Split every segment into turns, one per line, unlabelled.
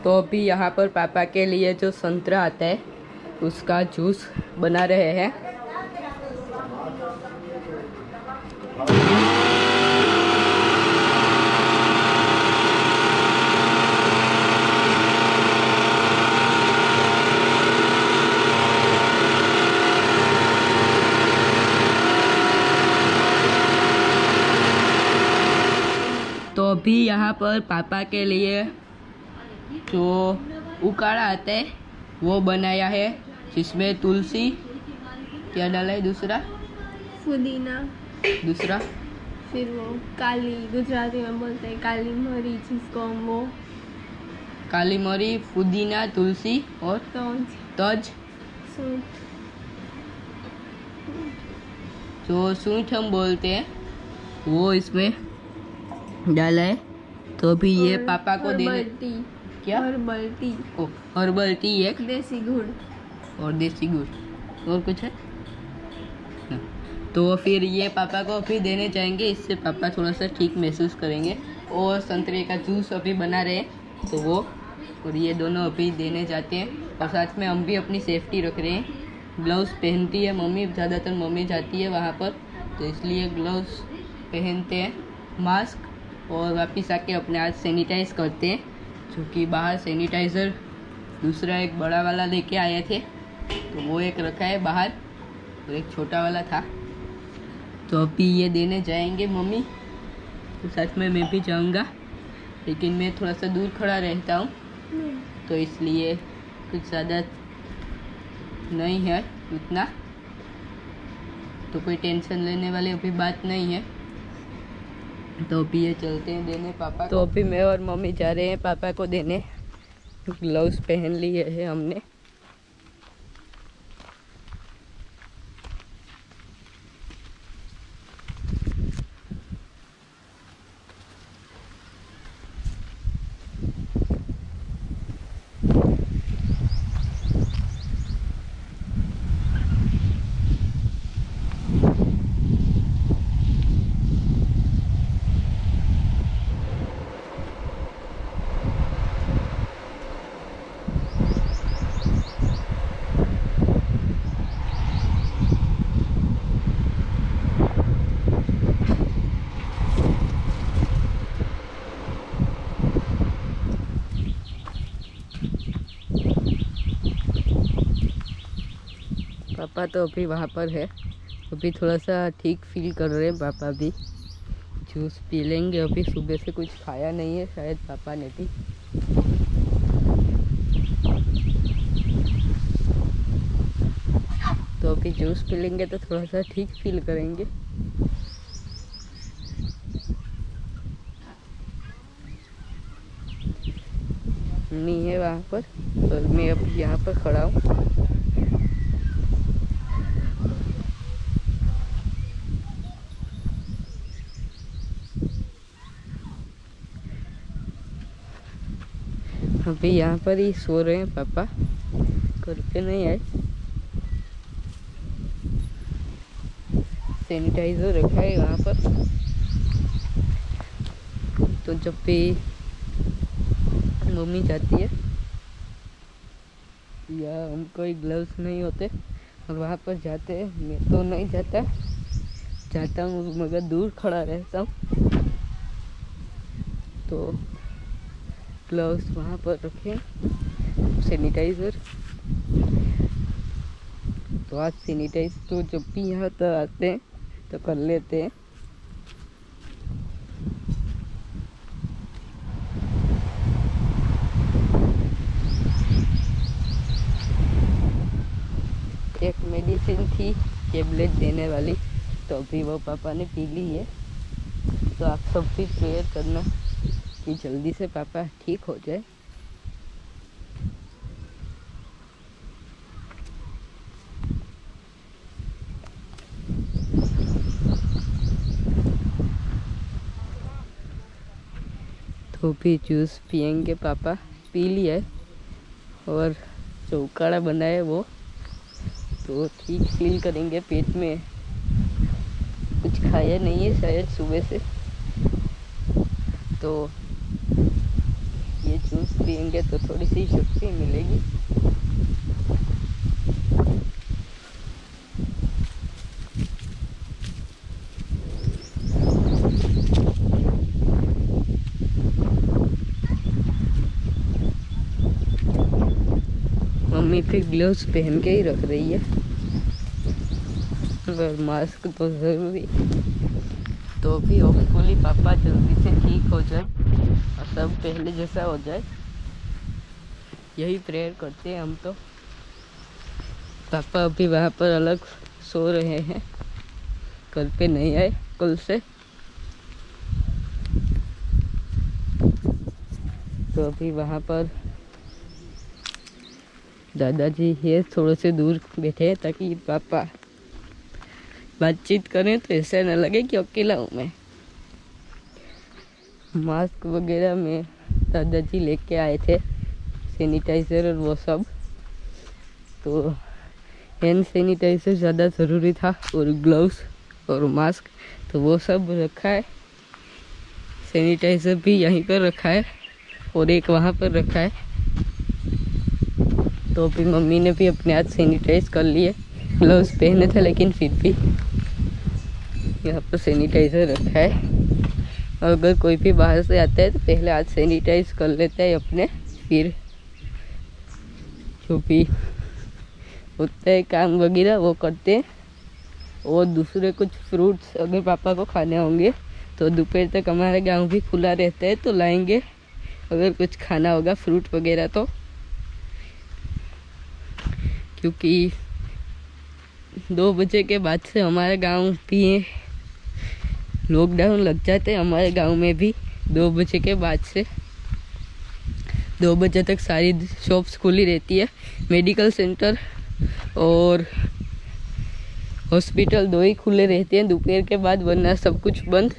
तो अभी यहाँ पर पापा के लिए जो संतरा आता है उसका जूस बना रहे हैं। तो अभी यहाँ पर पापा के लिए जो उकाड़ा आता है वो बनाया है, जिसमें तुलसी, क्या डाला है, दूसरा
पुदीना,
दूसरा
फिर वो काली, गुजराती में बोलते हैं काली मरी, जिसको हम वो
काली मरी, पुदीना, तुलसी और तज, जो सूंठ हम बोलते हैं वो इसमें डाला है। तो अभी ये पापा को देने, क्या
हर्बल टी,
हर्बल टी, एक
देसी गुड़
और देसी गुड़, और कुछ है। तो फिर ये पापा को अभी देने जाएंगे, इससे पापा थोड़ा सा ठीक महसूस करेंगे। और संतरे का जूस अभी बना रहे हैं तो वो, और ये दोनों अभी देने जाते हैं। और साथ में हम भी अपनी सेफ्टी रख रहे हैं। ग्लव्स पहनती है मम्मी, ज़्यादातर मम्मी जाती है वहाँ पर, तो इसलिए ग्लव्स पहनते हैं, मास्क, और वापस आके अपने हाथ सैनिटाइज करते हैं, क्योंकि बाहर सैनिटाइज़र दूसरा एक बड़ा वाला लेके आए थे, तो वो एक रखा है बाहर और एक छोटा वाला था। तो अभी ये देने जाएंगे मम्मी, तो साथ में मैं भी जाऊंगा, लेकिन मैं थोड़ा सा दूर खड़ा रहता हूँ, तो इसलिए कुछ ज़्यादा नहीं है उतना, तो कोई टेंशन लेने वाली अभी बात नहीं है। तो अभी ये चलते हैं देने पापा। तो अभी मैं और मम्मी जा रहे हैं पापा को देने। ग्लव्स पहन लिए हैं हमने। पापा तो अभी वहाँ पर है, अभी थोड़ा सा ठीक फील कर रहे हैं पापा भी। जूस पी लेंगे, अभी सुबह से कुछ खाया नहीं है शायद पापा ने भी। तो अभी जूस पी लेंगे तो थोड़ा सा ठीक फील करेंगे। नहीं है वहाँ पर, और मैं अभी यहाँ पर खड़ा हूँ। अभी यहाँ पर ही सो रहे हैं पापा, करके नहीं आए। सैनिटाइजर रखा है वहाँ पर, तो जब भी मम्मी जाती है या हम कोई ग्लव्स नहीं होते और वहाँ पर जाते हैं, मैं तो नहीं जाता हूँ मगर दूर खड़ा रहता हूँ, तो ग्लव्स वहाँ पर रखें, सैनिटाइज़र। तो आज सैनिटाइज तो जब भी यहाँ तो आते हैं तो कर लेते हैं। एक मेडिसिन थी टेबलेट देने वाली, तो अभी वो पापा ने पी ली है। तो आप सब भी प्रेयर करना कि जल्दी से पापा ठीक हो जाए। तो भी जूस पियेंगे पापा, पी लिया है, और जो उकाड़ा बना है वो तो ठीक फील करेंगे। पेट में कुछ खाया नहीं है शायद सुबह से, तो ये जूस पियेंगे तो थोड़ी सी शक्ति मिलेगी। मम्मी फिर ग्लव्स पहन के ही रख रही है और मास्क तो ज़रूरी। तो भी होपफुली पापा जल्दी से ठीक हो जाए और सब पहले जैसा हो जाए, यही प्रेयर करते हैं हम तो। पापा अभी वहाँ पर अलग सो रहे हैं, कल पे नहीं आए, कल से। तो अभी वहाँ पर दादाजी ये थोड़े से दूर बैठे हैं ताकि पापा बातचीत करें तो ऐसा न लगे कि अकेला हूँ मैं। मास्क वगैरह में दादाजी लेके आए थे, सैनिटाइज़र और वो सब। तो हैंड सैनिटाइज़र ज़्यादा ज़रूरी था और ग्लव्स और मास्क, तो वो सब रखा है। सैनिटाइज़र भी यहीं पर रखा है और एक वहाँ पर रखा है। तो फिर मम्मी ने भी अपने हाथ सैनिटाइज कर लिए। ग्लव्स पहने थे लेकिन फिर भी यहाँ पर सैनिटाइज़र रखा है। अगर कोई भी बाहर से आता है तो पहले हाथ सैनिटाइज कर लेता है अपने, फिर जो भी होता है काम वगैरह वो करते हैं। और दूसरे कुछ फ्रूट्स अगर पापा को खाने होंगे तो दोपहर तक हमारा गांव भी खुला रहता है, तो लाएंगे अगर कुछ खाना होगा फ्रूट वगैरह तो। क्योंकि 2 बजे के बाद से हमारे गांव भी लॉकडाउन लग जाते हैं। हमारे गांव में भी 2 बजे के बाद से 2 बजे तक सारी शॉप्स खुली रहती है। मेडिकल सेंटर और हॉस्पिटल 2 ही खुले रहते हैं दोपहर के बाद, वरना सब कुछ बंद।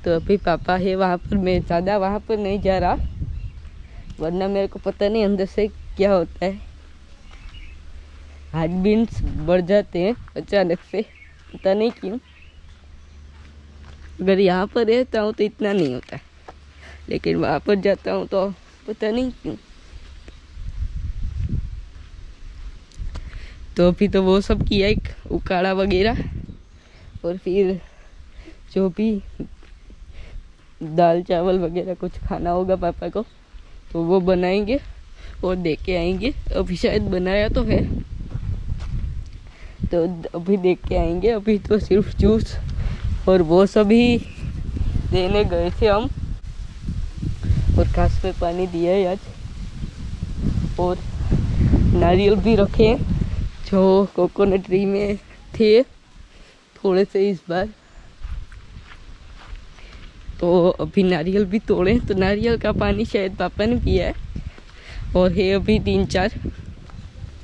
तो अभी पापा है वहाँ पर, मैं ज़्यादा वहाँ पर नहीं जा रहा, वरना मेरे को पता नहीं अंदर से क्या होता है। हार्ट बीट्स बढ़ जाते हैं अचानक से, पता नहीं क्यों। अगर यहाँ पर रहता हूँ तो इतना नहीं होता, लेकिन वहाँ पर जाता हूँ तो पता नहीं क्यों। तो अभी तो वो सब किया, एक उकाड़ा वगैरह, और फिर जो भी दाल चावल वगैरह कुछ खाना होगा पापा को तो वो बनाएंगे और दे के आएंगे। अभी शायद बनाया तो है, तो अभी देख के आएंगे। अभी तो सिर्फ जूस और वो सभी देने गए थे हम, और घास पे पानी दिया है आज। और नारियल भी रखे हैं जो कोकोनट ट्री में थे थोड़े से इस बार, तो अभी नारियल भी तोड़े। तो नारियल का पानी शायद पापा ने पिया है, और है अभी 3-4,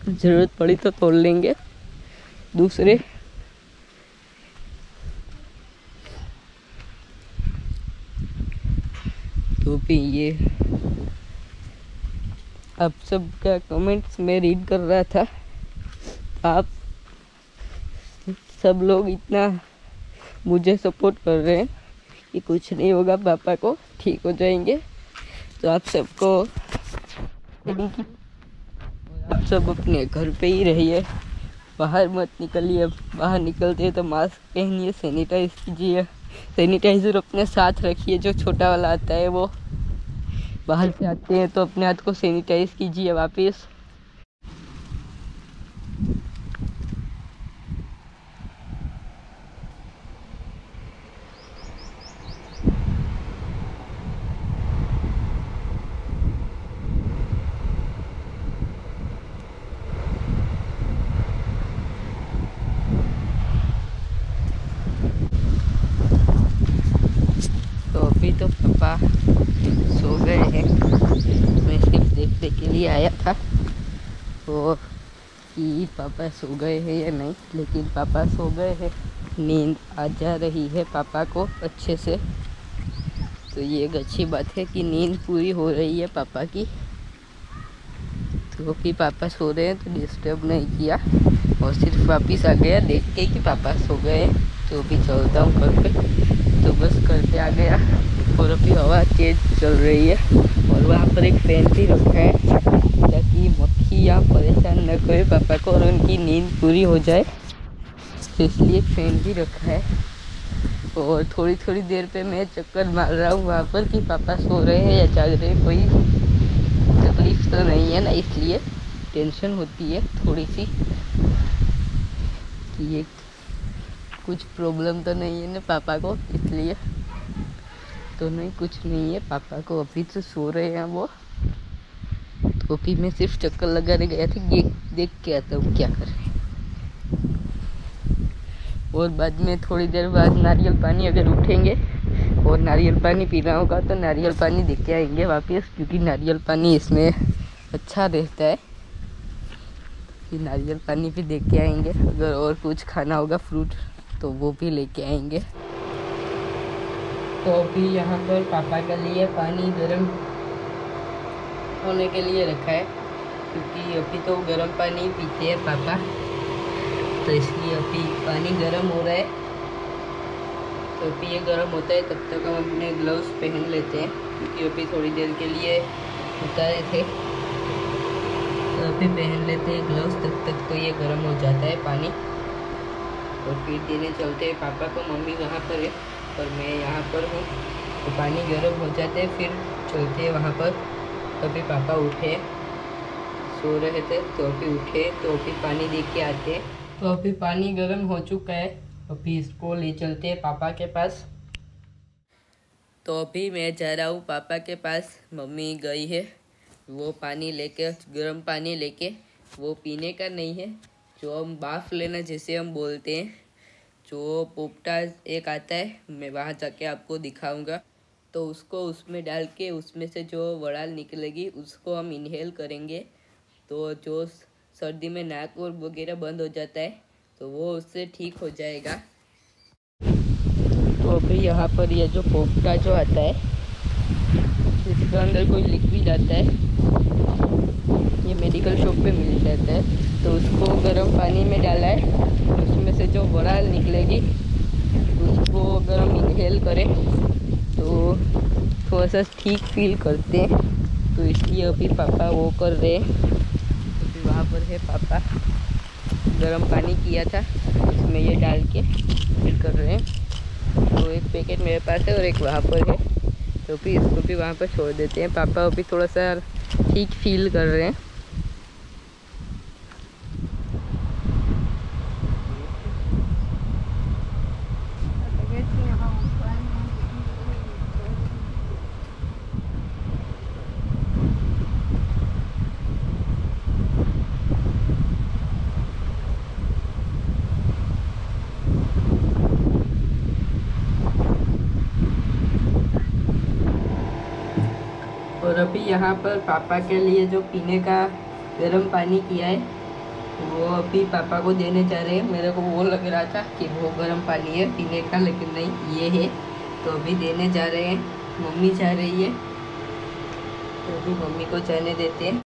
ज़रूरत पड़ी तो तोड़ लेंगे दूसरे। तो भी ये आप सब का कमेंट्स में रीड कर रहा था। आप सब लोग इतना मुझे सपोर्ट कर रहे हैं कि कुछ नहीं होगा, पापा को ठीक हो जाएंगे। तो आप सबको आप सब अपने घर पे ही रहिए, बाहर मत निकलिए। बाहर निकलते तो मास्क पहनिए, सैनिटाइज कीजिए, सैनिटाइज़र अपने साथ रखिए, जो छोटा वाला आता है वो। बाहर से आते हैं तो अपने हाथ को सैनिटाइज कीजिए वापस। अभी तो पापा सो गए हैं, मैं सिर्फ देखने के लिए आया था तो कि पापा सो गए हैं या नहीं, लेकिन पापा सो गए हैं। नींद आ जा रही है पापा को अच्छे से, तो ये एक अच्छी बात है कि नींद पूरी हो रही है पापा की। तो कि पापा सो रहे हैं तो डिस्टर्ब नहीं किया, और सिर्फ वापस आ गया देख के कि पापा सो गए। तो अभी चलता हूँ घर पे, तो बस घर पे आ गया। और अभी हवा तेज चल रही है और वहाँ पर एक फैन भी रखा है ताकि मक्खी या परेशान न करे पापा को और उनकी नींद पूरी हो जाए, तो इसलिए फैन भी रखा है। और थोड़ी थोड़ी देर पे मैं चक्कर मार रहा हूँ वहाँ पर कि पापा सो रहे हैं या जाग रहे हैं, कोई तकलीफ तो नहीं है ना, इसलिए टेंशन होती है थोड़ी सी कि ये कुछ प्रॉब्लम तो नहीं है ना पापा को, इसलिए तो नहीं, कुछ नहीं है पापा को, अभी तो सो रहे हैं वो। तो अभी मैं सिर्फ चक्कर लगाने गया था, ये देख के आता हूँ क्या कर रहे हैं। और बाद में थोड़ी देर बाद नारियल पानी अगर उठेंगे और नारियल पानी पीना होगा तो नारियल पानी दे के आएंगे वापस, क्योंकि नारियल पानी इसमें अच्छा रहता है। कि नारियल पानी भी दे के आएंगे, अगर और कुछ खाना होगा फ्रूट तो वो भी लेके आएंगे। तो अभी यहाँ पर पापा के लिए पानी गर्म होने के लिए रखा है, क्योंकि अभी तो गर्म पानी पीते हैं पापा, तो इसलिए अभी पानी गर्म हो रहा है। तो अभी ये गर्म होता है तब तक हम अपने ग्लव्स पहन लेते हैं, क्योंकि अभी थोड़ी देर के लिए उतारे थे, तो अभी पहन लेते हैं ग्लव्स, तब तक तो ये गर्म हो जाता है पानी। और फिर देने चलते हैं पापा को, मम्मी वहाँ पर है और मैं यहाँ पर हूँ, तो पानी गर्म हो जाते हैं फिर चलते हैं वहाँ पर। अभी पापा उठे, सो रहे थे तो अभी उठे, तो अभी पानी दे के आते हैं। तो अभी पानी गर्म हो चुका है, अभी इसको ले चलते हैं पापा के पास। तो अभी मैं जा रहा हूँ पापा के पास, मम्मी गई है वो पानी लेके, गर्म पानी लेके, वो पीने का नहीं है, जो हम बाफ लेना जैसे हम बोलते हैं, जो पोपटा एक आता है, मैं वहाँ जाके आपको दिखाऊंगा। तो उसको उसमें डाल के उसमें से जो वड़ाल निकलेगी उसको हम इनहेल करेंगे, तो जो सर्दी में नाक और वगैरह बंद हो जाता है तो वो उससे ठीक हो जाएगा। तो अभी यहाँ पर ये जो पोपटा जो आता है, इसके अंदर कोई लिक्विड आता है, ये मेडिकल शॉप पे मिल जाता है, तो उसको गर्म पानी में डाला है, उसमें से जो वड़ाल निकलेगी उसको अगर हम इनहेल करें तो थोड़ा सा ठीक फील करते हैं, तो इसलिए अभी पापा वो कर रहे हैं। अभी वहाँ पर है पापा, गर्म पानी किया था उसमें ये डाल के फिर कर रहे हैं। तो एक पैकेट मेरे पास है और एक वहाँ पर है, तो फिर इसको भी वहाँ पर छोड़ देते हैं। पापा अभी थोड़ा सा ठीक फील कर रहे हैं। और अभी यहाँ पर पापा के लिए जो पीने का गर्म पानी किया है वो अभी पापा को देने जा रहे हैं। मेरे को वो लग रहा था कि वो गर्म पानी है पीने का, लेकिन नहीं, ये है, तो अभी देने जा रहे हैं। मम्मी जा रही है तो अभी मम्मी को जाने देते हैं।